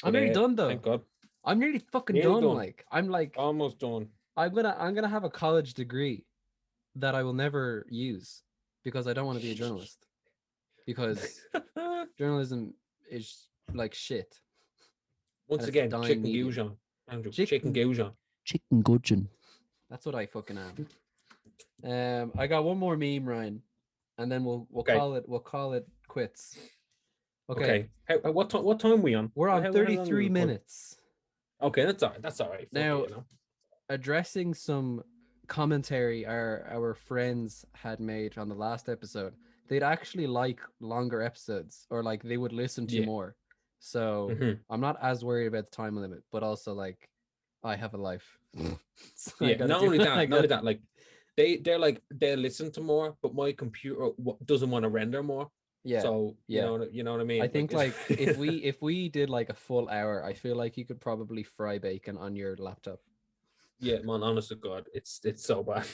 I'm nearly done though. Thank God. I'm nearly fucking Nearly done. done. Like I'm like almost done. I'm gonna have a college degree that I will never use because I don't want to be a journalist. Because journalism is like shit. Once again, chicken goujon. Andrew, chicken goujon. Chicken gudgeon. That's what I fucking am. I got one more meme, Ryan, and then we'll call it quits. Okay. What time are we on? We're on 33 minutes. Okay, that's all right. That's all right. Now, addressing some commentary our friends had made on the last episode, they'd actually like longer episodes, or like they would listen to more. So I'm not as worried about the time limit, but also like I have a life. So yeah, not only that, like they'll listen to more, but my computer doesn't want to render more. Yeah. So you know what I mean. I think like if we did like a full hour, I feel like you could probably fry bacon on your laptop. Yeah, man, honest to God, it's so bad.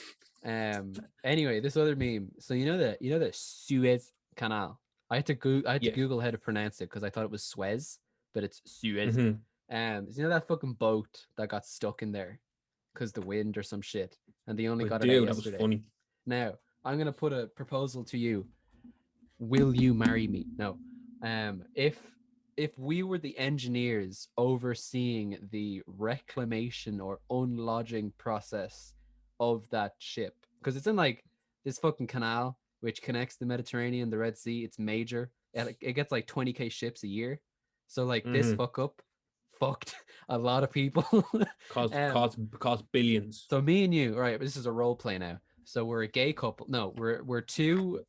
Anyway, this other meme. So you know the Suez Canal. I had to Google how to pronounce it because I thought it was Suez, but it's Suez. You know that fucking boat that got stuck in there because the wind or some shit, and they only got it out yesterday. That was funny. Now I'm gonna put a proposal to you. Will you marry me? No. If we were the engineers overseeing the reclamation or unlodging process of that ship, because it's in like this fucking canal which connects the Mediterranean, the Red Sea, it's major. It gets like 20k ships a year. So like this fucked a lot of people. cost billions. So me and you, right? This is a role play now. So we're a gay couple. No, we're two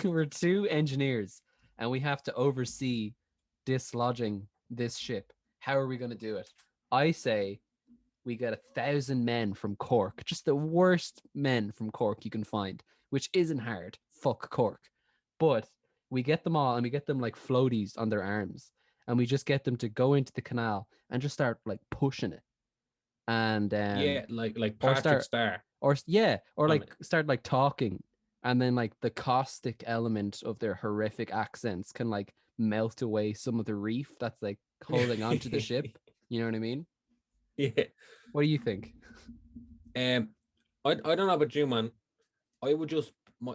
we're two engineers, and we have to oversee dislodging this ship. How are we going to do it? I say we get 1,000 men from Cork, just the worst men from Cork you can find, which isn't hard. Fuck Cork. But we get them all, and we get them like floaties on their arms, and we just get them to go into the canal and just start like pushing it. And like Patrick Star. Or like start like talking, and then like the caustic element of their horrific accents can like melt away some of the reef that's like holding onto the ship. You know what I mean? Yeah. What do you think? I don't know about you, man. I would just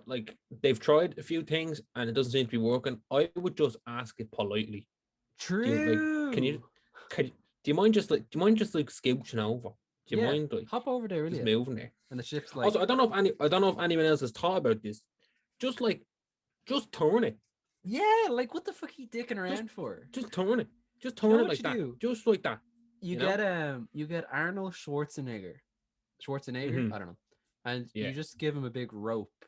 like they've tried a few things and it doesn't seem to be working. I would just ask it politely. True. Do you mind just scooching over? Do you mind like hop over there, really? Just moving there. And the ship's like. Also, I don't know if anyone else has thought about this. Just turn it. Yeah, like what the fuck are you dicking around for? Just turn it. Just turn it like that. Just like that. You get Arnold Schwarzenegger. I don't know. And you just give him a big rope,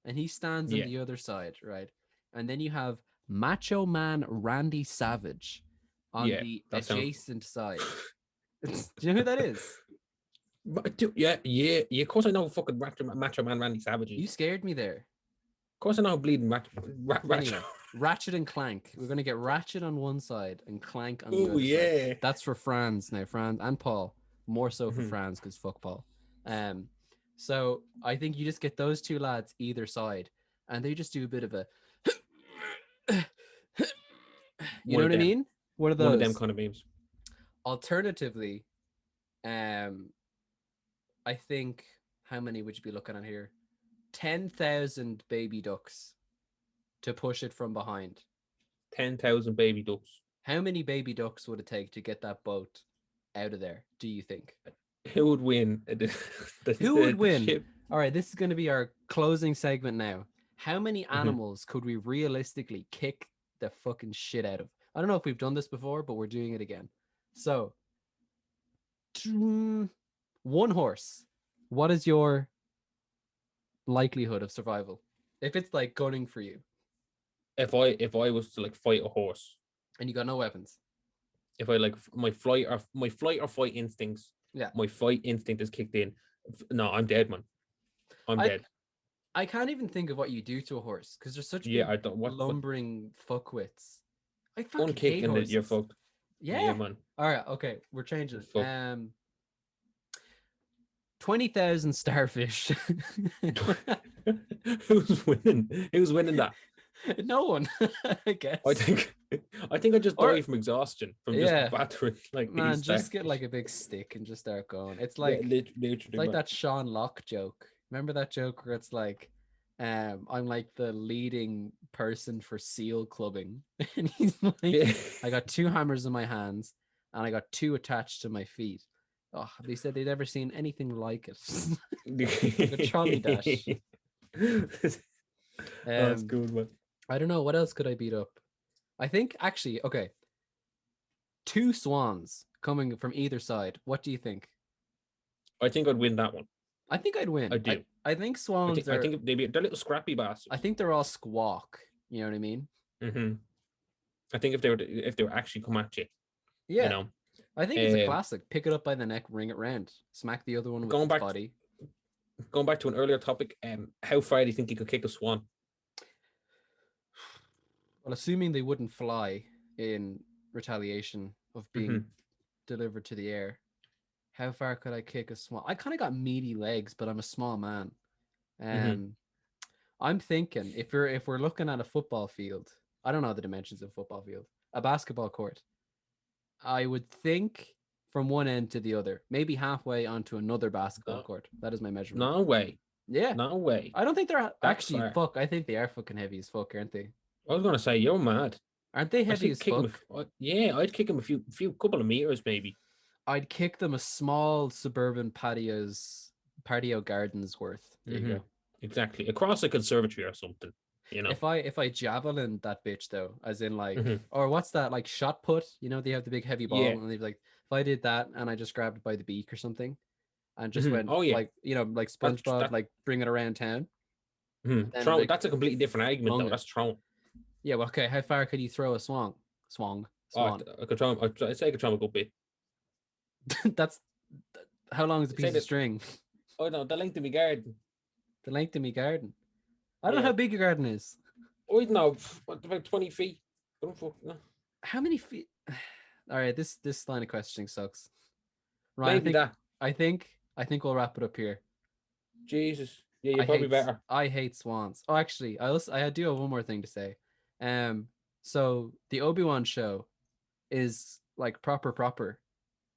and he stands on the other side, right? And then you have Macho Man Randy Savage on the adjacent side. Do you know who that is? Yeah. Of course I know fucking Macho Man Randy Savage. You scared me there. Of course I know bleeding Anyway, Ratchet and Clank. We're gonna get Ratchet on one side and Clank on the other side. That's for Franz now. Franz and Paul. More so for Franz because fuck Paul. So I think you just get those two lads either side, and they just do a bit of a. You know what I mean? One of them kind of memes. Alternatively, I think how many would you be looking at here? 10,000 baby ducks to push it from behind. 10,000 baby ducks. How many baby ducks would it take to get that boat out of there, do you think? Who would win? Who would win? Ship? All right, this is going to be our closing segment now. How many animals could we realistically kick the fucking shit out of? I don't know if we've done this before, but we're doing it again. So, One horse. What is your likelihood of survival if it's like gunning for you If I was to like fight a horse, and you got no weapons? if I like my flight or fight instincts, Yeah. my fight instinct is kicked in. No, I'm dead, man. I'm I dead. I can't even think of what you do to a horse because they're such Yeah, big I don't. What lumbering fuckwits. I one fucking kick hate and you're horses. fucked. Yeah. Man. All right. Okay. We're changing it. Fuck. 20,000 starfish. Who's winning? Who's winning that? No one, I guess. I think I just Or- die from exhaustion from Yeah. just battering like Man, these just get starfish. like a big stick and just start going. It's Yeah, like literally, it's like that Sean Locke joke. Remember that joke where it's like, I'm like the leading person for seal clubbing. And he's like, Yeah. I got 2 hammers in my hands and I got 2 attached to my feet. Oh, they said they'd never seen anything like it. Like a trolley dash. That's good, man. I don't know. What else could I beat up? I think actually, okay. 2 swans coming from either side. What do you think? I think I'd win that one. I think I'd win. I do. I think swans I think they're little scrappy bastards. I think they're all squawk. You know what I mean? Mm-hmm. I think if they were actually come at you, Yeah. you know. I think it's a classic. Pick it up by the neck, ring it round, smack the other one with Going the back body. Going back to an earlier topic, how far do you think you could kick a swan? Well, assuming they wouldn't fly in retaliation of being delivered to the air, how far could I kick a swan? I kind of got meaty legs, but I'm a small man. I'm thinking if we're looking at a football field, I don't know the dimensions of a football field, a basketball court, I would think from one end to the other, maybe halfway onto another basketball court. That is my measurement. No way. Yeah. No way. I don't think they're That's actually fair. fuck. I think they are fucking heavy as fuck, aren't they? I was gonna say you're mad. Aren't they heavy as fuck? Yeah, I'd kick him a few couple of meters maybe. I'd kick them a small suburban patio gardens worth. There you go. Exactly. Across a conservatory or something. You know. If I javelin that bitch though, as in like, or what's that, like shot put? You know, they have the big heavy ball, and they're like, if I did that and I just grabbed it by the beak or something, and just went, like, you know, like SpongeBob, like bring it around town. Throw, like, that's a completely different argument though. That's throwing. Yeah, well, okay. How far could you throw a swan? Swan. Oh, I could throw him. I'd say I could throw him a good bit. That's how long is a piece of string? Oh no, the length of my garden. The length of my garden. I don't know how big your garden is. I don't know, about 20 feet. No. How many feet? All right, this line of questioning sucks. Right, I think we'll wrap it up here. Jesus, yeah, you're probably better. I hate swans. Oh, actually, I do have one more thing to say. So the Obi-Wan show is like proper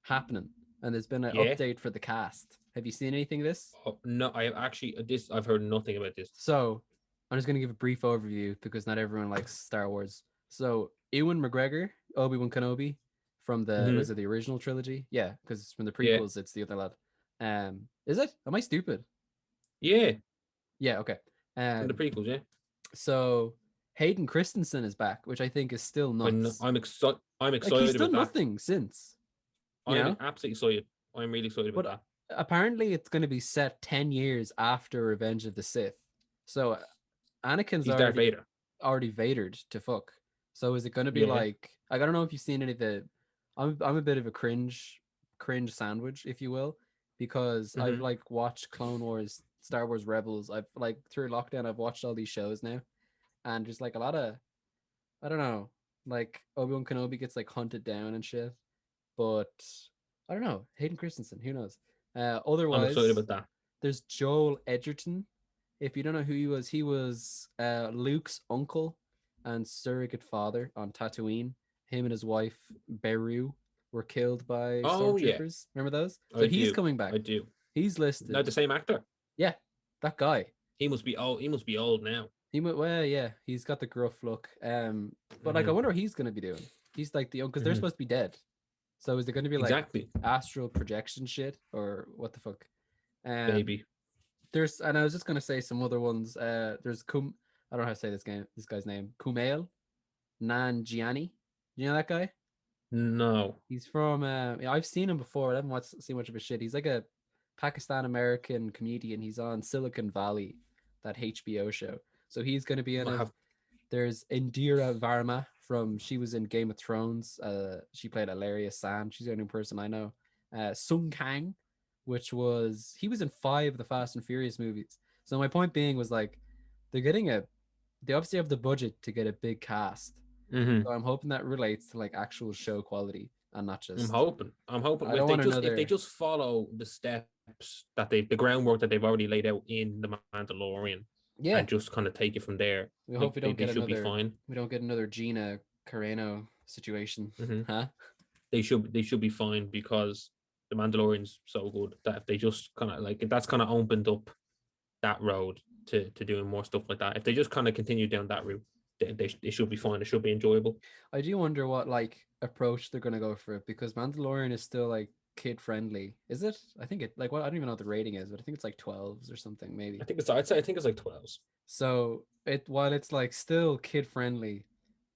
happening, and there's been an update for the cast. Have you seen anything of this? Oh, no, I have actually I've heard nothing about this. So I'm just gonna give a brief overview because not everyone likes Star Wars. So Ewan McGregor, Obi-Wan Kenobi, from the was it the original trilogy? Yeah, because from the prequels, it's the other lad. Is it? Am I stupid? Yeah. Yeah. Okay. From the prequels, yeah. So Hayden Christensen is back, which I think is still nuts. I'm excited. Like, he's done nothing since. I'm absolutely excited. I'm really excited about that. Apparently, it's going to be set 10 years after Revenge of the Sith. So Anakin's already Vadered to fuck. So is it going to be like, I don't know if you've seen any of the, I'm a bit of a cringe sandwich, if you will, because I've like watched Clone Wars, Star Wars Rebels. I've like through lockdown, I've watched all these shows now, and there's like a lot of, I don't know, like Obi-Wan Kenobi gets like hunted down and shit, but I don't know, Hayden Christensen, who knows? Otherwise, I'm excited about that. There's Joel Edgerton. If you don't know who he was Luke's uncle and surrogate father on Tatooine. Him and his wife Beru were killed by stormtroopers. Remember those? So he's coming back. I do. He's listed. Now the same actor. Yeah, that guy. He must be old now. Well, yeah, he's got the gruff look. But like, I wonder what he's gonna be doing. He's like the because they're supposed to be dead. So is it going to be like astral projection shit or what the fuck? Maybe. And I was just going to say some other ones. There's I don't know how to say this guy's name. Kumail Nanjiani. You know that guy? No. He's from I've seen him before. I haven't seen much of his shit. He's like a Pakistan American comedian. He's on Silicon Valley, that HBO show. So he's going to be in I it. have. There's Indira Varma she was in Game of Thrones. She played Ilaria Sand. She's the only person I know. Sung Kang, he was in 5 of the Fast and Furious movies. So my point being was like, they're getting they obviously have the budget to get a big cast. Mm-hmm. So I'm hoping that relates to like actual show quality and not I'm just. hoping. I'm hoping I don't want if they another. just follow the steps that the groundwork that they've already laid out in the Mandalorian, Yeah, and just kind of take it from there, we hope we don't they get should be another. fine. We don't get another Gina Carano situation, Mm-hmm. huh? They should be fine because the Mandalorian's so good that if they just kind of like that's kind of opened up that road to doing more stuff like that. If they just kind of continue down that route, they should be fine. It should be enjoyable. I do wonder what like approach they're gonna go for it, because Mandalorian is still like kid friendly. Is it? I think it like, well, I don't even know what the rating is, but I think it's like 12s or something maybe. I think it's like 12s. So while it's like still kid friendly,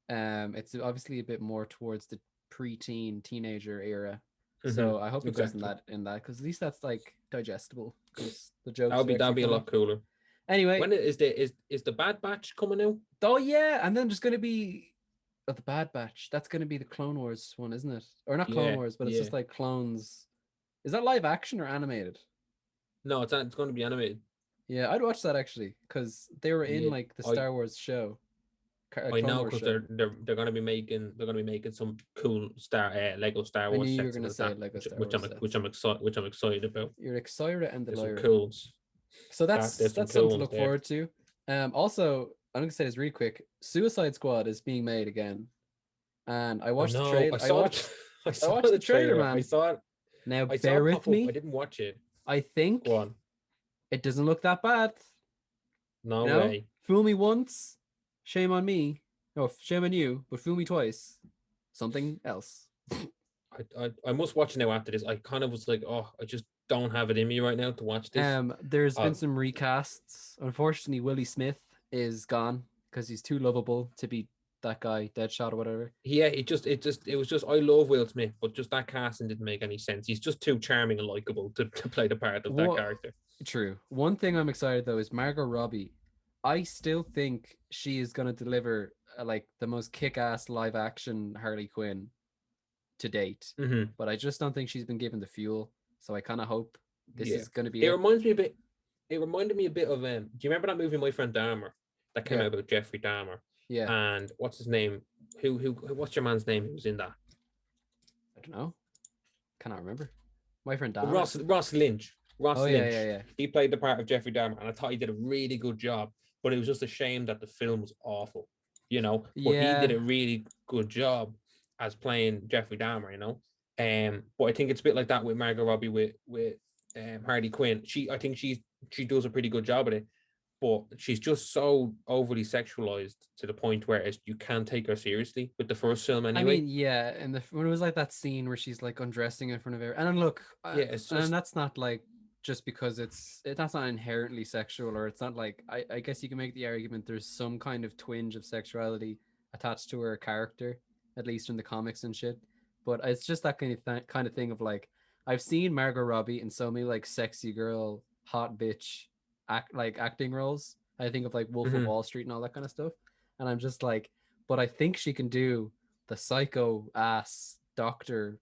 it's obviously a bit more towards the preteen teenager era. Mm-hmm. So I hope it goes Exactly. in that because at least that's like digestible, because the jokes That'll are be actually a funny. lot cooler. Anyway, When is the Bad Batch coming out? oh yeah, and then there's gonna be the Bad Batch. That's gonna be the Clone Wars one, isn't it? Or not Clone Yeah, Wars, but it's yeah. just like clones. Is that live action or animated? No, it's not, it's going to be animated. Yeah, I'd watch that actually because they were in Yeah, like the I Star Wars show, I Clone know Wars because show. they're going to be making some cool Lego Star I knew Wars you were sets gonna about say that, Lego Star Wars sets. which I'm excited about. You're excited and the There's some lyric. cool ones. So There's some that's cool something to ones look there. forward to. Also, I'm gonna say this really quick. Suicide Squad is being made again, and I I watched the know. trailer. I watched I I saw watched the the trailer, trailer. man. Now I saw bear it with pop up. I me. didn't watch it. I think Go on. it doesn't look that bad. No You know, way. fool me once, shame on me. No, shame on you. But fool me twice, something else. I must watch it now after this. I kind of was like, oh, I just don't have it in me right now to watch this. There's been some recasts. Unfortunately, Willie Smith is gone because he's too lovable to be that guy, Deadshot or whatever. Yeah, it was just I love Will Smith, but just that casting didn't make any sense. He's just too charming and likable to play the part of that What? character. True. One thing I'm excited though is Margot Robbie. I still think she is gonna deliver like the most kick-ass live action Harley Quinn to date, Mm-hmm. but I just don't think she's been given the fuel. So I kind of hope this Yeah, is going to be it it. reminds me a bit. It reminded me a bit of. Do you remember that movie, My Friend Dahmer, that came Yeah, out about Jeffrey Dahmer? yeah. And what's his name? What's your man's name? Who was in that? I don't know. Cannot remember. My friend Dahmer. Ross Lynch. Oh yeah, yeah, yeah. He played the part of Jeffrey Dahmer, and I thought he did a really good job. But it was just a shame that the film was awful, you know. But he Yeah. did a really good job as playing Jeffrey Dahmer, you know. But I think it's a bit like that with Margot Robbie with Harley Quinn. I think she does a pretty good job at it, but she's just so overly sexualized to the point where you can't take her seriously with the first film I anyway. mean, yeah, and when it was like that scene where she's like undressing in front of her, and then look, Yeah, it's just and that's not like just because that's not inherently sexual, or it's not like I guess you can make the argument there's some kind of twinge of sexuality attached to her character, at least in the comics and shit. But it's just that kind of thing of like I've seen Margot Robbie in so many like sexy girl, hot bitch acting roles. I think of like Wolf of Wall Street and all that kind of stuff, and I'm just like, but I think she can do the psycho ass doctor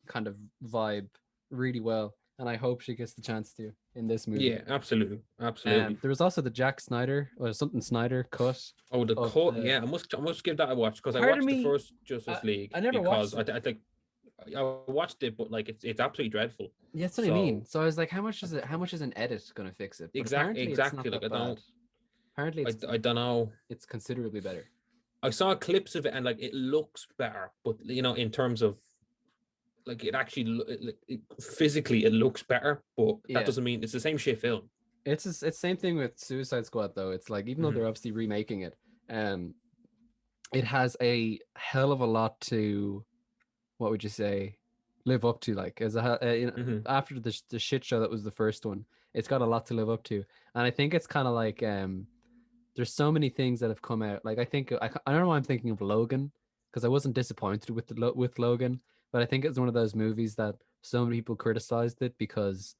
kind of vibe really well, and I hope she gets the chance to in this movie. Yeah, absolutely. There was also the Jack Snyder or something Snyder cut. Oh, the cut. Yeah, I must give that a watch because I watched the first Justice League. I never watched it. I think I watched it, but like it's absolutely dreadful. Yeah, that's what I mean. So I was like, how much is it? How much is an edit gonna fix it? But exactly. It's not like that I bad. don't. Apparently, I don't know. It's considerably better. I saw clips of it and like it looks better, but you know, in terms of like it actually physically it looks better, but that doesn't mean it's the same shit film. It's same thing with Suicide Squad though. It's like even though they're obviously remaking it, it has a hell of a lot to, what would you say, live up to. Like as after the shit show that was the first one, it's got a lot to live up to, and I think it's kind of like there's so many things that have come out. Like I don't know why I'm thinking of Logan, because I wasn't disappointed with with Logan, but I think it's one of those movies that so many people criticized it because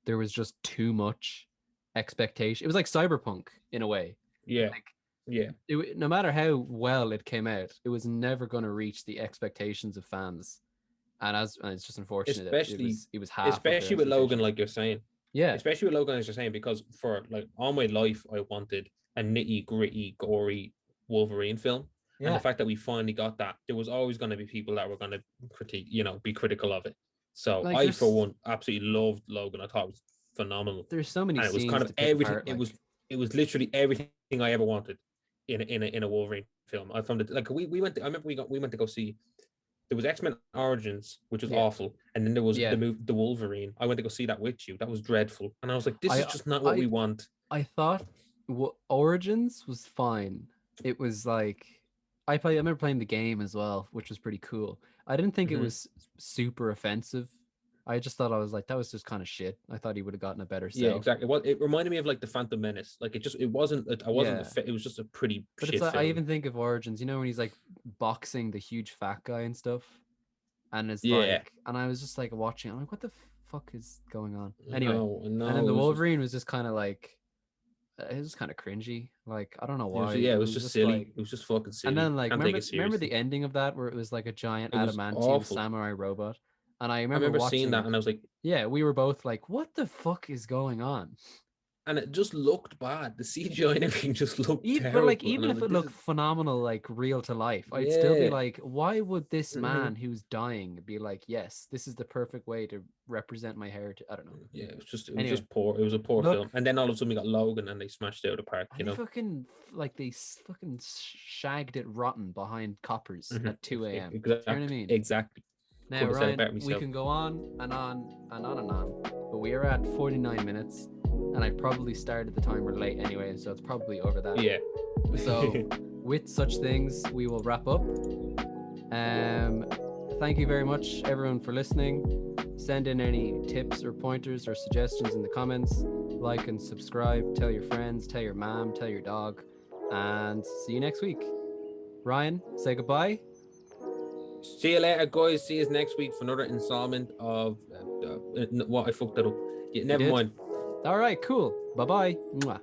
there was just too much expectation. It was like Cyberpunk in a way. Yeah. Like Yeah. no matter how well it came out, it was never going to reach the expectations of fans. And it's just unfortunate that it was half of their especially with Logan, expectation. like you're saying. Yeah. Especially with Logan, as you're saying, because for like all my life, I wanted a nitty gritty, gory Wolverine film. And the Yeah. fact that we finally got that, there was always going to be people that were going to critique, be critical of it. So Like, I, for one, absolutely loved Logan. I thought it was phenomenal. There's so many And it was scenes kind of to pick everything. apart, It was literally everything I ever wanted in a Wolverine film. I found it like we went. I remember we went to go see. There was X-Men Origins, which was awful, and then there was the Wolverine. I went to go see that with you. That was dreadful, and I was like, "This is just not what we want." I thought Origins was fine. It was like I remember playing the game as well, which was pretty cool. I didn't think it was super offensive. I just thought I was like, that was just kind of shit. I thought he would have gotten a better sell. Yeah, exactly. Well, it reminded me of like the Phantom Menace. Like it wasn't. It was just a pretty. But shit it's film. I even think of Origins. You know when he's like boxing the huge fat guy and stuff, and it's like, and I was just like watching. I'm like, what the fuck is going on? Anyway, and then the Wolverine was just kind of like, it was kind of cringy. Like I don't know why. It was just silly. Like, it was just fucking silly. And then like remember the ending of that where it was like a giant adamantium samurai robot. And I remember seeing that, and I was like, "Yeah, we were both like, what the fuck is going on?" And it just looked bad. The CGI and everything just looked terrible. But like, even if it looked phenomenal, like real to life, I'd still be like, "Why would this man who's dying be like, yes, this is the perfect way to represent my heritage?" I don't know. Yeah, it was just poor. It was a poor film. And then all of a sudden we got Logan, and they smashed it out of the park. They fucking shagged it rotten behind coppers at 2 a.m. Exactly. You know what I mean? Exactly. Now, Ryan, we can go on and on and on and on, but we are at 49 minutes, and I probably started the timer late anyway, so it's probably over that. Yeah. So, with such things, we will wrap up. Thank you very much, everyone, for listening. Send in any tips or pointers or suggestions in the comments. Like and subscribe. Tell your friends. Tell your mom. Tell your dog. And see you next week. Ryan, say goodbye. See you later, guys. See you next week for another installment of what I fucked that up. Yeah, never mind. All right, cool. Bye-bye. Mwah.